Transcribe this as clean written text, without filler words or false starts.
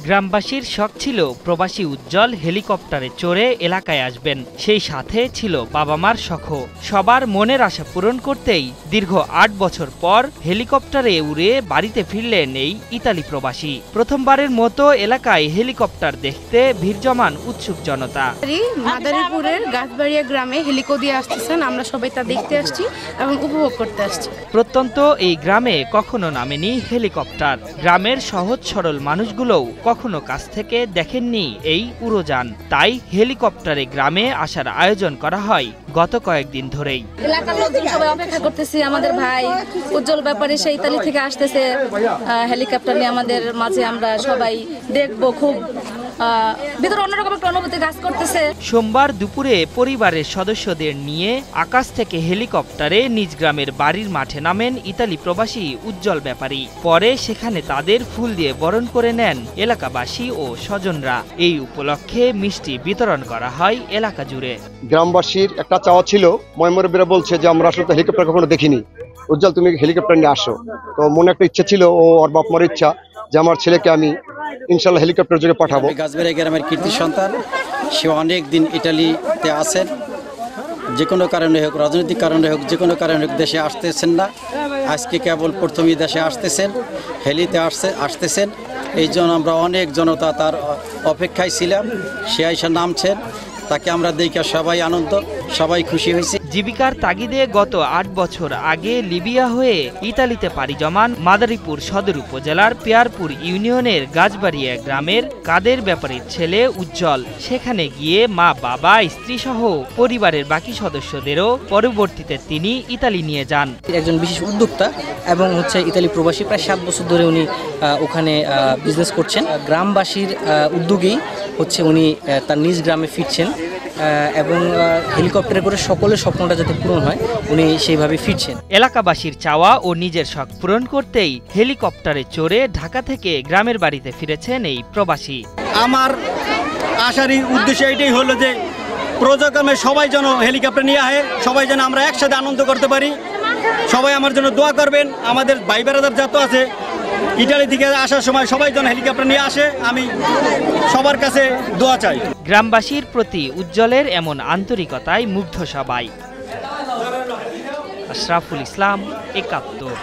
গ্রামবাসীর শখ ছিল প্রবাসী উজ্জ্বল হেলিকপ্টারে চড়ে এলাকায় আসবেন, সেই সাথে ছিল বাবা মার শখও। সবার মনের আশা পূরণ করতেই দীর্ঘ ৮ বছর পর হেলিকপ্টারে উড়ে বাড়িতে ফিরলেন এই ইতালি প্রবাসী। প্রথমবারের মতো এলাকায় হেলিকপ্টার দেখতে ভিড় জমান উৎসুক জনতা। মাদারীপুরের গাছবাড়িয়া গ্রামে হেলিকো দিয়ে আসতেছেন, আমরা সবাই তা দেখতে আসছি এবং উপভোগ করতে আসছি। প্রত্যন্ত এই গ্রামে কখনো নামেনি হেলিকপ্টার। গ্রামের সহজ সরল মানুষগুলোও কখনো কাছ থেকে দেখেননি এই উড়োযান, তাই হেলিকপ্টারে গ্রামে আসার আয়োজন করা হয় গত কয়েকদিন ধরেই। এলাকার লোকজন সবাই অপেক্ষা করতেছি, আমাদের ভাই উজ্জ্বল ব্যাপারে সে ইতালি থেকে আসতেছে হেলিকপ্টার নিয়ে আমাদের মাঝে, আমরা সবাই দেখবো। খুব ভিতরে অন্যরকম একটা অনুভূতি কাজ করতেছে। সোমবার দুপুরে পরিবারের সদস্যদের নিয়ে আকাশ থেকে হেলিকপ্টারে নিজ গ্রামের বাড়ির মাঠে নামেন ইতালি প্রবাসী উজ্জ্বল ব্যাপারী। পরে সেখানে তাদের ফুল দিয়ে বরণ করে নেন এলাকাবাসী ও স্বজনরা। এই উপলক্ষে মিষ্টি বিতরণ করা হয় এলাকা জুড়ে। গ্রামবাসীর একটা চাওয়া ছিল, ময়মরবীরা বলছে যে আমরা আসলে হেলিকপ্টার কখনো দেখিনি, উজ্জ্বল তুমি হেলিকপ্টার নিয়ে আসো। তো মনে একটা ইচ্ছা ছিল, ও ওর বাপ মার ইচ্ছা যে আমার ছেলেকে আমি ইনশাল্লাহ হেলিকপ্টার যোগে পাঠাবো। গাছবাড়িয়া গ্রামের কৃতি সন্তান, সে অনেক দিন ইটালিতে আছেন, যে কোনো কারণে হোক, রাজনৈতিক কারণে হোক, যে কোনো কারণে হোক দেশে আসতেছেন না। আজকে কেবল প্রথমেই দেশে আসতেছেন, হেলিতে আসতেছেন। এই জন্য আমরা অনেক জনতা তার অপেক্ষায় ছিলাম। সে আইসা নামছেন, তাকে আমরা দেখে সবাই আনন্দ, সবাই খুশি হয়েছি। জীবিকার তাগিদে গত ৮ বছর আগে লিবিয়া হয়ে ইতালিতে পাড়ি জমান মাদারীপুর সদর উপজেলার পেয়ারপুর ইউনিয়নের গাছবাড়িয়া গ্রামের কাদের ব্যাপারীর ছেলে উজ্জ্বল সেখানে গিয়ে মা, বাবা, স্ত্রী সহ পরিবারের বাকি সদস্যদেরও পরবর্তীতে তিনি ইতালি নিয়ে যান। একজন বিশেষ উদ্যোক্তা এবং ইতালি প্রবাসী, প্রায় ৭ বছর ধরে উনি ওখানে বিজনেস করছেন। গ্রামবাসীর উদ্যোগেই উনি তার নিজ গ্রামে ফিরছেন এবং হেলিকপ্টারে করে সকলের স্বপ্নটা যাতে পূরণ হয় উনি সেইভাবে ফিরছেন। এলাকাবাসীর চাওয়া ও নিজের শখ পূরণ করতেই হেলিকপ্টারে চড়ে ঢাকা থেকে গ্রামের বাড়িতে ফিরেছেন এই প্রবাসী। আমার আসারই উদ্দেশ্য এটাই হলো যে প্রজগ্রামে সবাই যেন হেলিকপ্টার নিয়ে আসে, সবাই যেন আমরা একসাথে আনন্দ করতে পারি। সবাই আমার জন্য দোয়া করবেন। আমাদের ভাই বেড়াদার যত আছে ইটালি থেকে আসার সময় সবাই যেন হেলিকপ্টার নিয়ে আসে, আমি সবার কাছে দোয়া চাই। গ্রামবাসীর প্রতি উজ্জ্বলের এমন আন্তরিকতায় মুগ্ধ সবাই। আশরাফুল ইসলাম, ৭১।